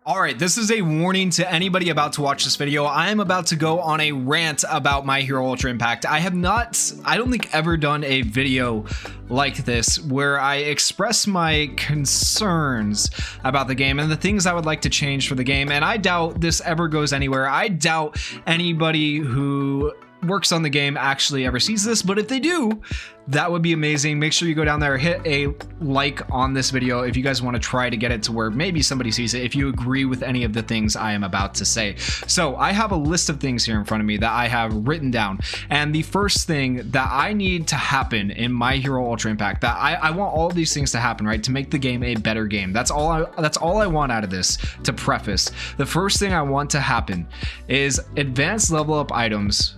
All right, this is a warning to anybody about to watch this video. I am about to go on a rant about My Hero Ultra Impact. I don't think ever done a video like this where I express my concerns about the game and the things I would like to change for the game. And I doubt this ever goes anywhere. I doubt anybody who works on the game actually ever sees this, but if they do, that would be amazing. Make sure you go down there, hit a like on this video if you guys want to try to get it to where maybe somebody sees it, if you agree with any of the things I am about to say. So I have a list of things here in front of me that I have written down, and the first thing that I need to happen in My Hero Ultra Impact, that I want all of these things to happen, right, to make the game a better game. That's all I want out of this. To preface, the first thing I want to happen is advanced level up items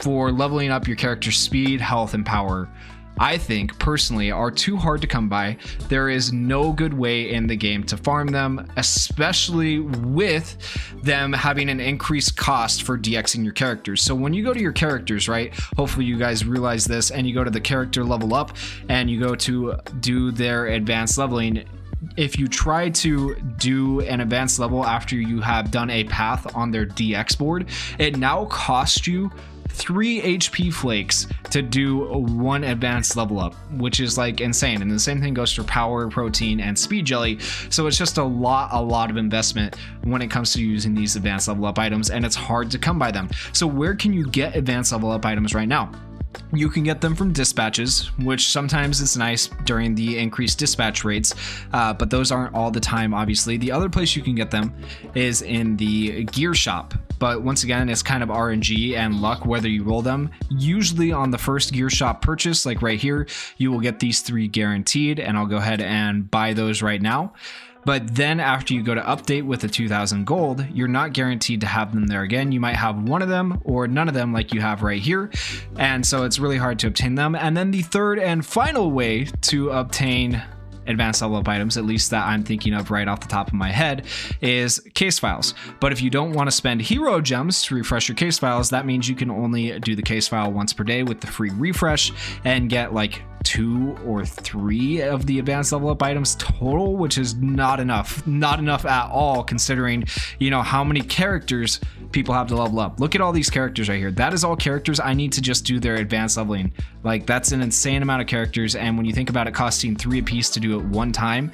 for leveling up your character's speed, health, and power. I think personally are too hard to come by. There is no good way in the game to farm them, especially with them having an increased cost for DXing your characters. So when you go to your characters, right, hopefully you guys realize this, and you go to the character level up and you go to do their advanced leveling, if you try to do an advanced level after you have done a path on their DX board, it now costs you 3 HP flakes to do one advanced level up, which is like insane. And the same thing goes for power, protein, and speed jelly. So it's just a lot of investment when it comes to using these advanced level up items, and it's hard to come by them. So where can you get advanced level up items right now? You can get them from dispatches, which sometimes is nice during the increased dispatch rates, but those aren't all the time, obviously. The other place you can get them is in the gear shop, but once again, it's kind of RNG and luck whether you roll them. Usually on the first gear shop purchase, like right here, you will get these 3 guaranteed, and I'll go ahead and buy those right now. But then after you go to update with the 2000 gold, you're not guaranteed to have them there again. You might have one of them or none of them like you have right here. And so it's really hard to obtain them. And then the third and final way to obtain advanced level up items, at least that I'm thinking of right off the top of my head, is case files. But if you don't want to spend hero gems to refresh your case files, that means you can only do the case file once per day with the free refresh and get like 2 or 3 of the advanced level up items total, which is not enough at all, considering, you know, how many characters people have to level up. Look at all these characters right here. That is all characters I need to just do their advanced leveling. Like, that's an insane amount of characters, and when you think about it costing 3 apiece to do it one time,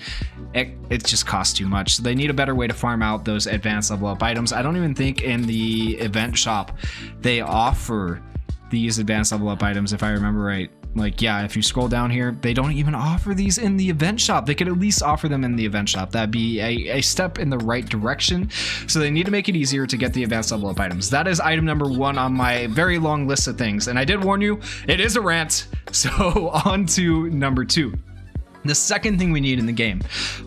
it just costs too much. So they need a better way to farm out those advanced level up items. I don't even think in the event shop they offer these advanced level up items, if I remember right. Like, yeah, if you scroll down here, they don't even offer these in the event shop. They could at least offer them in the event shop. That'd be a step in the right direction. So they need to make it easier to get the advanced level up items. That is item number 1 on my very long list of things. And I did warn you, it is a rant. So on to number 2. The second thing we need in the game,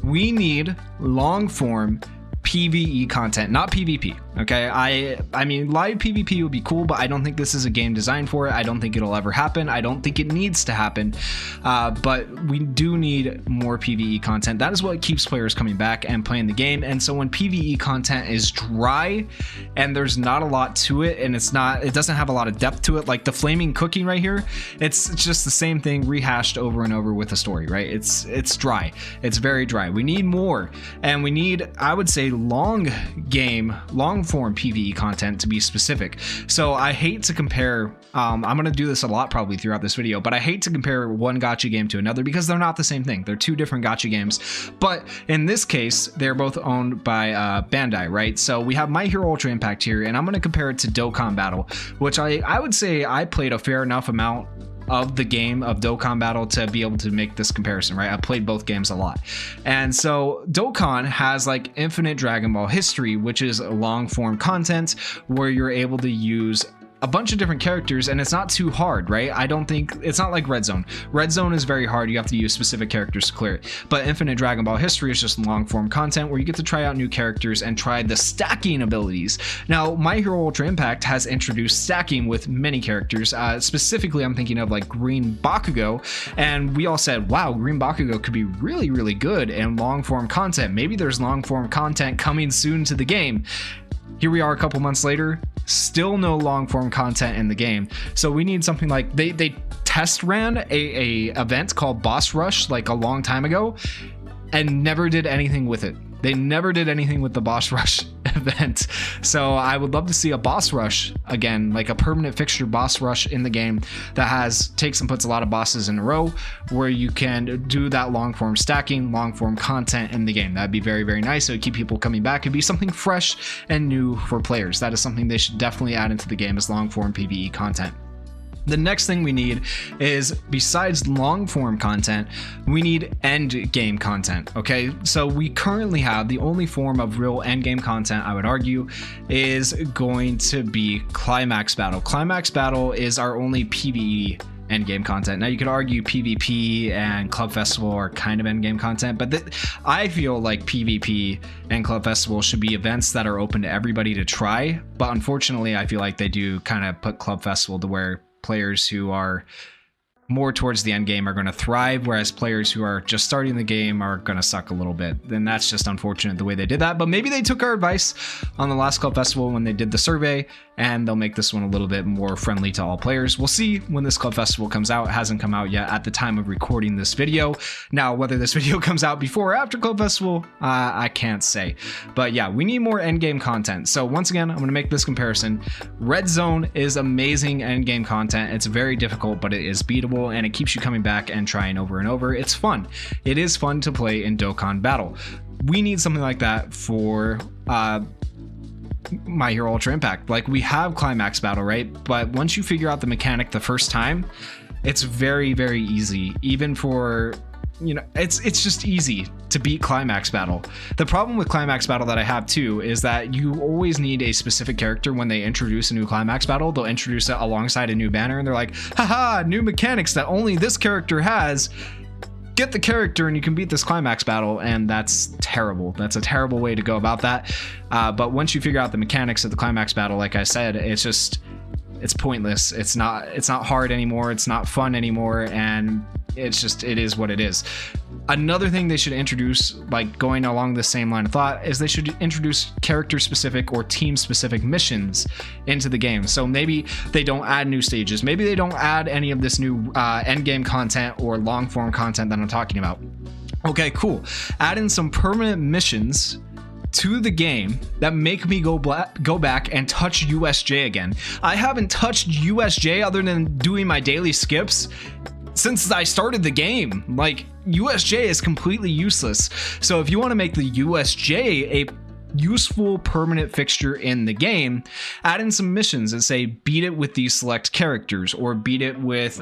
we need long form PvE content, not PvP. Okay, I mean, live PvP would be cool, but I don't think this is a game designed for it. I don't think it'll ever happen. I don't think it needs to happen, but we do need more PvE content. That is what keeps players coming back and playing the game. And so when PvE content is dry and there's not a lot to it, and it doesn't have a lot of depth to it, like the flaming cooking right here, it's just the same thing rehashed over and over with a story, right? It's dry. It's very dry. We need more, and we need, I would say, long form PvE content, to be specific. So I hate to compare, I'm going to do this a lot probably throughout this video, but I hate to compare one gacha game to another because they're not the same thing. They're 2 different gacha games, but in this case, they're both owned by Bandai, right? So we have My Hero Ultra Impact here, and I'm going to compare it to Dokkan Battle, which I would say I played a fair enough amount of the game of Dokkan Battle to be able to make this comparison, right? I played both games a lot. And so Dokkan has like infinite Dragon Ball history, which is long form content where you're able to use a bunch of different characters, and it's not too hard, right? I don't think it's not like Red Zone. Red Zone is very hard. You have to use specific characters to clear it. But Infinite Dragon Ball History is just long form content where you get to try out new characters and try the stacking abilities. Now, My Hero Ultra Impact has introduced stacking with many characters. Specifically, I'm thinking of like Green Bakugo, and we all said, wow, Green Bakugo could be really, really good in long form content. Maybe there's long form content coming soon to the game. Here we are a couple months later, still no long form content in the game. So we need something like they test ran a event called Boss Rush like a long time ago, and never did anything with it. They never did anything with the boss rush event. So I would love to see a boss rush again, like a permanent fixture boss rush in the game that takes and puts a lot of bosses in a row, where you can do that long form stacking, long form content in the game. That'd be very, very nice. It would keep people coming back. It'd be something fresh and new for players. That is something they should definitely add into the game, as long form PvE content. The next thing we need is, besides long form content, we need end game content. Okay, so we currently have the only form of real end game content, I would argue, is going to be Climax Battle. Climax Battle is our only PvE end game content. Now you could argue PvP and Club Festival are kind of end game content, but I feel like PvP and Club Festival should be events that are open to everybody to try. But unfortunately, I feel like they do kind of put Club Festival to where players who are more towards the end game are going to thrive, whereas players who are just starting the game are going to suck a little bit. Then that's just unfortunate the way they did that, but maybe they took our advice on the last Club Festival when they did the survey, and they'll make this one a little bit more friendly to all players. We'll see when this Club Festival comes out. It hasn't come out yet at the time of recording this video. Now, whether this video comes out before or after Club Festival, I can't say. But yeah, we need more endgame content. So once again, I'm going to make this comparison. Red Zone is amazing endgame content. It's very difficult, but it is beatable, and it keeps you coming back and trying over and over. It's fun. It is fun to play in Dokkan Battle. We need something like that for My Hero Ultra Impact. Like, we have Climax Battle, right? But once you figure out the mechanic the first time, it's very, very easy. Even for, you know, it's just easy to beat Climax Battle. The problem with Climax Battle that I have too is that you always need a specific character. When they introduce a new Climax Battle, they'll introduce it alongside a new banner, and they're like, haha, new mechanics that only this character has. Get the character and you can beat this Climax Battle, and that's terrible. That's a terrible way to go about that. But once you figure out the mechanics of the Climax Battle, like I said, it's pointless. It's not hard anymore. It's not fun anymore, and it is what it is. Another thing they should introduce, like going along the same line of thought, is they should introduce character specific or team specific missions into the game. So maybe they don't add new stages. Maybe they don't add any of this new end game content or long form content that I'm talking about. Okay, cool. Add in some permanent missions to the game that make me go back and touch USJ again. I haven't touched USJ other than doing my daily skips since I started the game. Like, USJ is completely useless. So if you want to make the USJ a useful permanent fixture in the game, add in some missions and say beat it with these select characters, or beat it with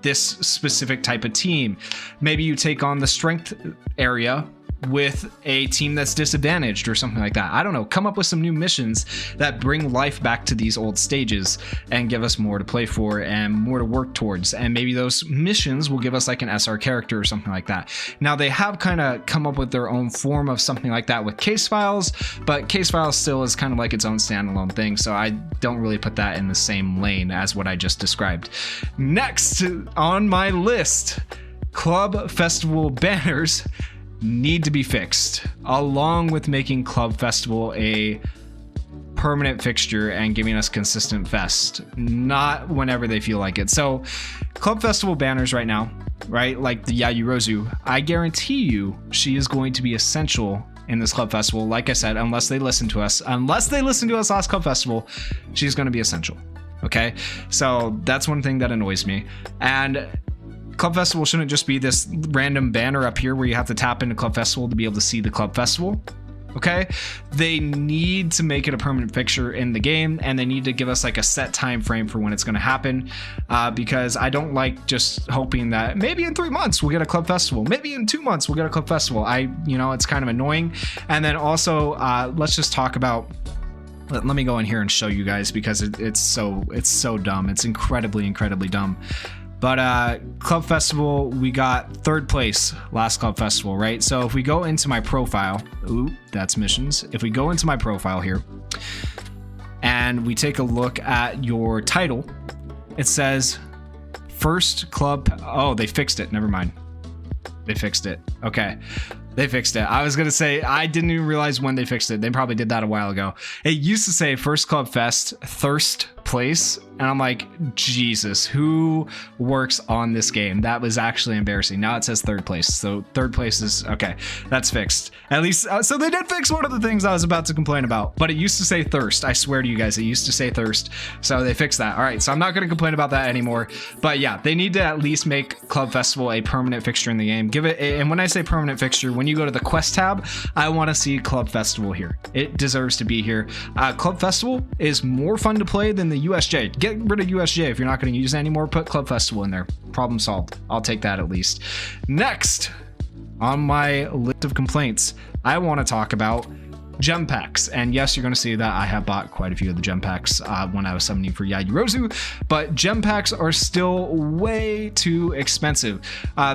this specific type of team. Maybe you take on the strength area with a team that's disadvantaged or something like that. I don't know. Come up with some new missions that bring life back to these old stages and give us more to play for and more to work towards. And maybe those missions will give us like an SR character or something like that. Now, they have kind of come up with their own form of something like that with Case Files, but Case Files still is kind of like its own standalone thing. So I don't really put that in the same lane as what I just described. Next on my list, Club Festival banners need to be fixed, along with making Club Festival a permanent fixture and giving us consistent fest, not whenever they feel like it. So Club Festival banners right now, right, like the Yayurozu, I guarantee you she is going to be essential in this Club Festival. Like I said, unless they listen to us last Club Festival, she's going to be essential. Okay, so that's one thing that annoys me. And Club Festival shouldn't just be this random banner up here where you have to tap into Club Festival to be able to see the Club Festival. Okay, they need to make it a permanent fixture in the game, and they need to give us like a set time frame for when it's going to happen, because I don't like just hoping that maybe in 3 months we'll get a Club Festival, maybe in 2 months we'll get a Club Festival. It's kind of annoying. And then also let's just talk about, let me go in here and show you guys, because it's so dumb. It's incredibly dumb. But Club Festival, we got 3rd place last Club Festival, right? So if we go into my profile, ooh, that's missions. If we go into my profile here and we take a look at your title, it says first club. Oh, they fixed it. Never mind. They fixed it. Okay. They fixed it. I was going to say, I didn't even realize when they fixed it. They probably did that a while ago. It used to say First Club Fest, Thirst place, and I'm like, Jesus, who works on this game? That was actually embarrassing. Now it says third place, so third place is okay. That's fixed, at least. So they did fix one of the things I was about to complain about, but it used to say thirst. I swear to you guys, it used to say thirst, so they fixed that. All right, so I'm not going to complain about that anymore. But yeah, they need to at least make Club Festival a permanent fixture in the game. Give it, and when I say permanent fixture, when you go to the quest tab, I want to see Club Festival here. It deserves to be here. Club Festival is more fun to play than the USJ. Get rid of USJ if you're not going to use it anymore. Put Club Festival in there. Problem solved. I'll take that at least. Next on my list of complaints, I want to talk about gem packs. And yes, you're going to see that I have bought quite a few of the gem packs when I was summoning for Yayurozu, but gem packs are still way too expensive.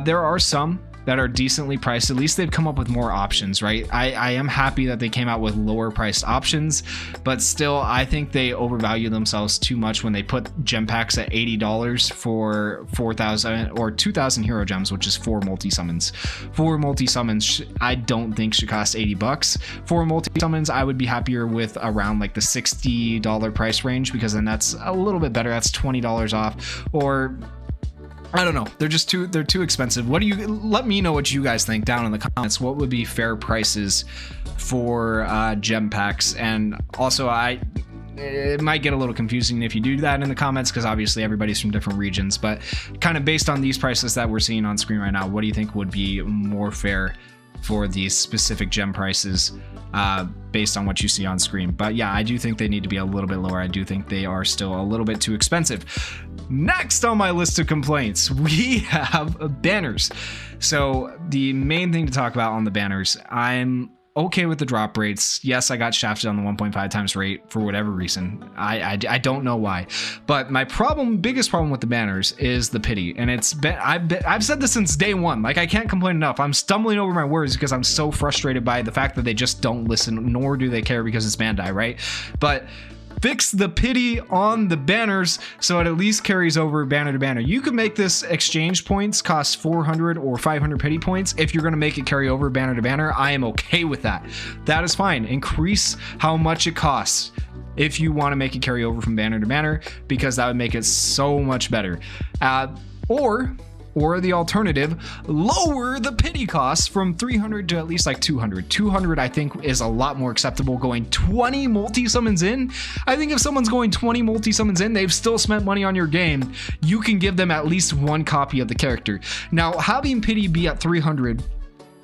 There are some that are decently priced. At least they've come up with more options, right? I am happy that they came out with lower priced options, but still, I think they overvalue themselves too much when they put gem packs at $80 for 4,000 or 2,000 hero gems, which is 4 multi-summons. 4 multi-summons, I don't think should cost $80. 4 multi-summons, I would be happier with around like the $60 price range, because then that's a little bit better. That's $20 off, or I don't know. They're too expensive. Let me know what you guys think down in the comments. What would be fair prices for gem packs? And also, it might get a little confusing if you do that in the comments, because obviously everybody's from different regions, but kind of based on these prices that we're seeing on screen right now, what do you think would be more fair for these specific gem prices based on what you see on screen? But yeah, I do think they need to be a little bit lower. I do think they are still a little bit too expensive. Next on my list of complaints, we have banners. So the main thing to talk about on the banners, I'm okay with the drop rates. Yes, I got shafted on the 1.5 times rate for whatever reason. I don't know why, but my biggest problem with the banners is the pity, and I've said this since day one. Like, I can't complain enough. I'm stumbling over my words because I'm so frustrated by the fact that they just don't listen, nor do they care, because it's Bandai, right? But fix the pity on the banners so it at least carries over banner to banner. You could make this exchange points cost 400 or 500 pity points. If you're going to make it carry over banner to banner, I am okay with that. That is fine. Increase how much it costs if you want to make it carry over from banner to banner, because that would make it so much better. Or the alternative, lower the pity costs from 300 to at least like 200. 200, I think, is a lot more acceptable. Going 20 multi-summons in, I think if someone's going 20 multi-summons in, they've still spent money on your game. You can give them at least one copy of the character. Now, having pity be at 300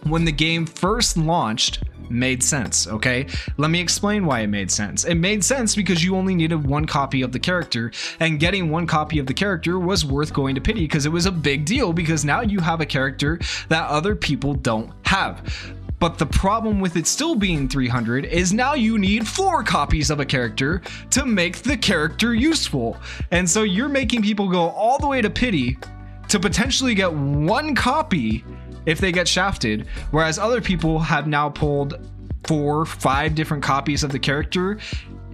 when the game first launched made sense, okay? Let me explain why it made sense. It made sense because you only needed one copy of the character, and getting one copy of the character was worth going to pity, because it was a big deal, because now you have a character that other people don't have. But the problem with it still being 300 is now you need 4 copies of a character to make the character useful. And so you're making people go all the way to pity to potentially get one copy if they get shafted, whereas other people have now pulled 4, 5 different copies of the character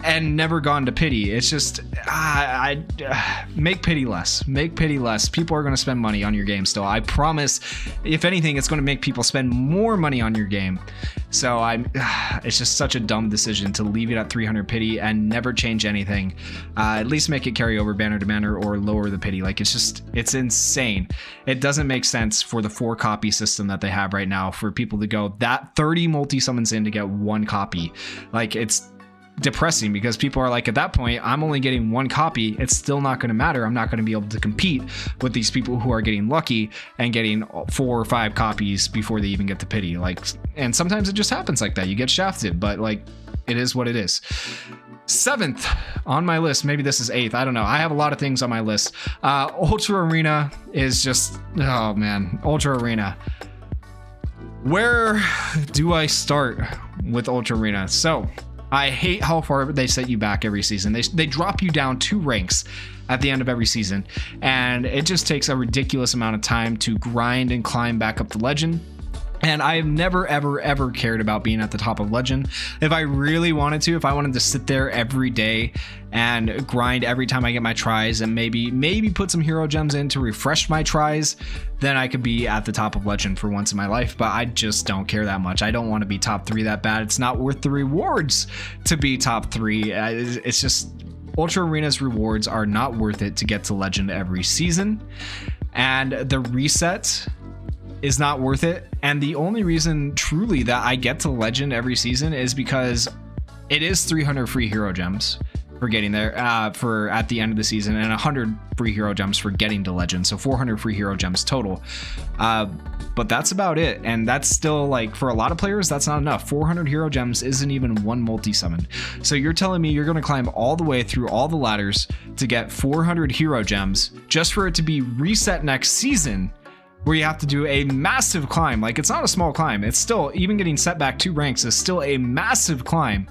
and never gone to pity. It's just, make pity less. Make pity less. People are going to spend money on your game still. I promise. If anything, it's going to make people spend more money on your game. So it's just such a dumb decision to leave it at 300 pity and never change anything. At least make it carry over banner to banner, or lower the pity. Like, it's insane. It doesn't make sense for the 4 copy system that they have right now for people to go that 30 multi summons in to get one copy. Like, it's depressing, because people are like, at that point, I'm only getting one copy. It's still not going to matter. I'm not going to be able to compete with these people who are getting lucky and getting 4 or 5 copies before they even get to pity. Like, and sometimes it just happens like that. You get shafted, but like, it is what it is. 7th on my list, maybe this is 8th, I don't know. I have a lot of things on my list. Ultra Arena is just, oh man, Ultra Arena. Where do I start with Ultra Arena? So I hate how far they set you back every season. They drop you down 2 ranks at the end of every season, and it just takes a ridiculous amount of time to grind and climb back up the legend. And I have never, ever cared about being at the top of Legend. If I really wanted to, if I wanted to sit there every day and grind every time I get my tries, and maybe put some hero gems in to refresh my tries, then I could be at the top of Legend for once in my life. But I just don't care that much. I don't want to be top 3 that bad. It's not worth the rewards to be top 3. It's just, Ultra Arena's rewards are not worth it to get to Legend every season, and the reset is not worth it. And the only reason truly that I get to Legend every season is because it is 300 free hero gems for getting there for at the end of the season, and 100 free hero gems for getting to Legend, so 400 free hero gems total. But that's about it, and that's still, like, for a lot of players, that's not enough. 400 hero gems isn't even one multi-summon. So you're telling me you're going to climb all the way through all the ladders to get 400 hero gems just for it to be reset next season, where you have to do a massive climb? Like, it's not a small climb. It's still, even getting set back 2 ranks is still a massive climb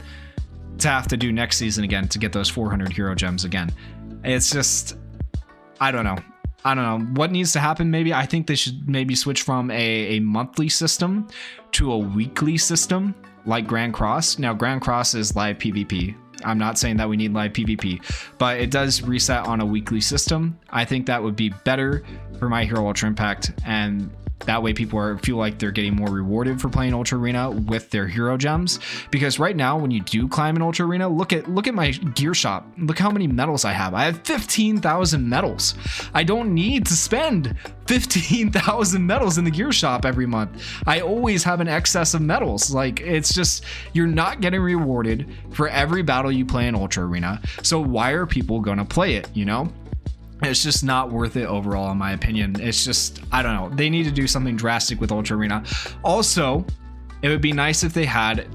to have to do next season again to get those 400 hero gems again. It's just, I don't know what needs to happen. Maybe I think they should maybe switch from a monthly system to a weekly system like Grand Cross. Now, Grand Cross is live PvP. I'm not saying that we need live PvP, but it does reset on a weekly system. I think that would be better for My Hero Ultra Impact, and that way people feel like they're getting more rewarded for playing Ultra Arena with their hero gems. Because right now, when you do climb in Ultra Arena, look at my gear shop. Look how many medals I have. I have 15,000 medals. I don't need to spend 15,000 medals in the gear shop every month. I always have an excess of medals. Like, it's just, you're not getting rewarded for every battle you play in Ultra Arena. So why are people gonna play it, you know? It's just not worth it overall, in my opinion. It's just, I don't know. They need to do something drastic with Ultra Arena. Also, it would be nice if they had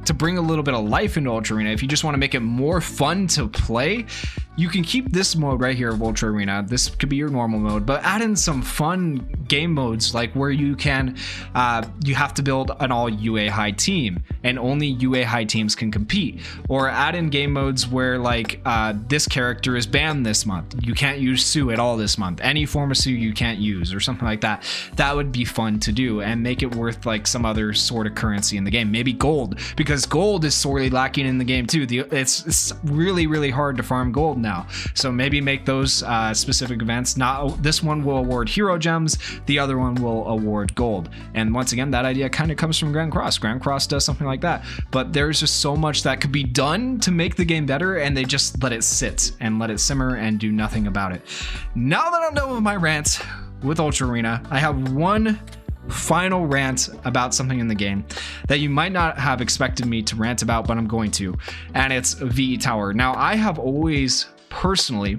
to bring a little bit of life into Ultra Arena. If you just want to make it more fun to play, you can keep this mode right here of Ultra Arena. This could be your normal mode, but add in some fun game modes, like where you can, you have to build an all UA high team and only UA high teams can compete. Or add in game modes where, like, this character is banned this month. You can't use Sue at all this month. Any form of Sue you can't use, or something like that. That would be fun to do and make it worth like some other sort of currency in the game. Maybe gold, because gold is sorely lacking in the game too. It's really, really hard to farm gold now. So maybe make those specific events. Not this one will award hero gems, the other one will award gold. And once again, that idea kind of comes from Grand Cross. Grand Cross does something like that. But there's just so much that could be done to make the game better, and they just let it sit and let it simmer and do nothing about it. Now that I'm done with my rant with Ultra Arena, I have one final rant about something in the game that you might not have expected me to rant about, but I'm going to, and it's VE Tower. Now, I have always personally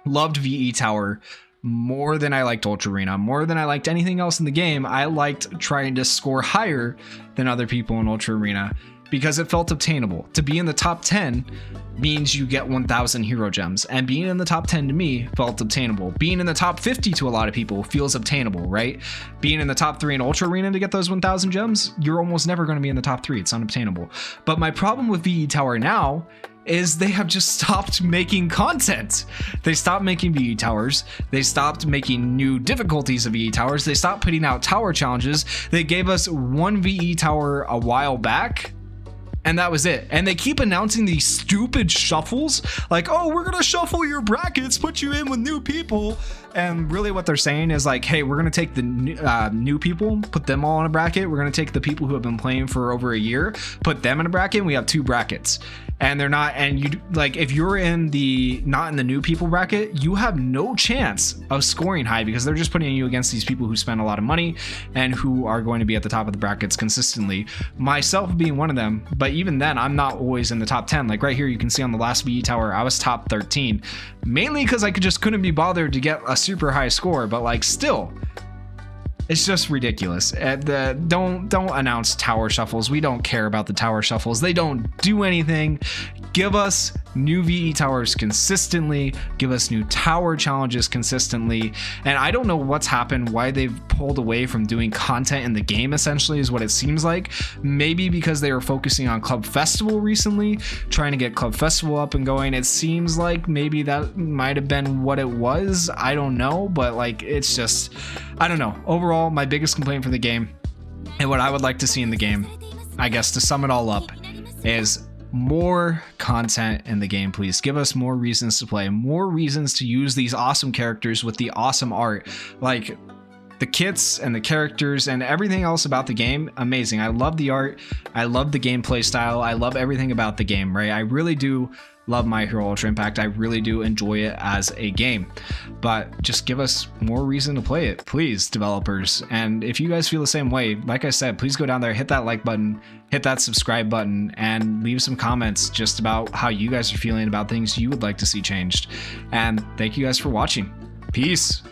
loved VE Tower more than I liked Ultra Arena, more than I liked anything else in the game. I liked trying to score higher than other people in Ultra Arena because it felt obtainable. To be in the top 10 means you get 1,000 hero gems, and being in the top 10 to me felt obtainable. Being in the top 50 to a lot of people feels obtainable, right? Being in the top 3 in Ultra Arena to get those 1,000 gems, you're almost never going to be in the top 3. It's unobtainable. But my problem with VE Tower now is they have just stopped making content. They stopped making VE Towers. They stopped making new difficulties of VE Towers. They stopped putting out tower challenges. They gave us one VE Tower a while back, and that was it. And they keep announcing these stupid shuffles, like, oh, we're gonna shuffle your brackets, put you in with new people. And really what they're saying is like, hey, we're gonna take the new people, put them all in a bracket. We're gonna take the people who have been playing for over a year, put them in a bracket, and we have 2 brackets. And they're not, and you, like, if you're in the not in the new people bracket, you have no chance of scoring high because they're just putting you against these people who spend a lot of money and who are going to be at the top of the brackets consistently, myself being one of them. But even then, I'm not always in the top 10. Like right here, you can see on the last VE Tower, I was top 13, mainly because I couldn't be bothered to get a super high score. But like, still, it's just ridiculous. Don't announce tower shuffles. We don't care about the tower shuffles. They don't do anything. Give us new VE Towers consistently. Give us new tower challenges consistently. And I don't know what's happened, why they've pulled away from doing content in the game, essentially, is what it seems like. Maybe because they were focusing on Club Festival recently, trying to get Club Festival up and going. It seems like maybe that might have been what it was. I don't know, but like, it's just, I don't know. Overall, my biggest complaint for the game, and what I would like to see in the game, I guess to sum it all up, is more content in the game. Please give us more reasons to play, more reasons to use these awesome characters with the awesome art. Like, the kits and the characters and everything else about the game, amazing. I love the art. I love the gameplay style. I love everything about the game, right? I really do love My Hero Ultra Impact. I really do enjoy it as a game, but just give us more reason to play it, please, developers. And if you guys feel the same way, like I said, please go down there, hit that like button, hit that subscribe button, and leave some comments just about how you guys are feeling about things you would like to see changed. And thank you guys for watching. Peace.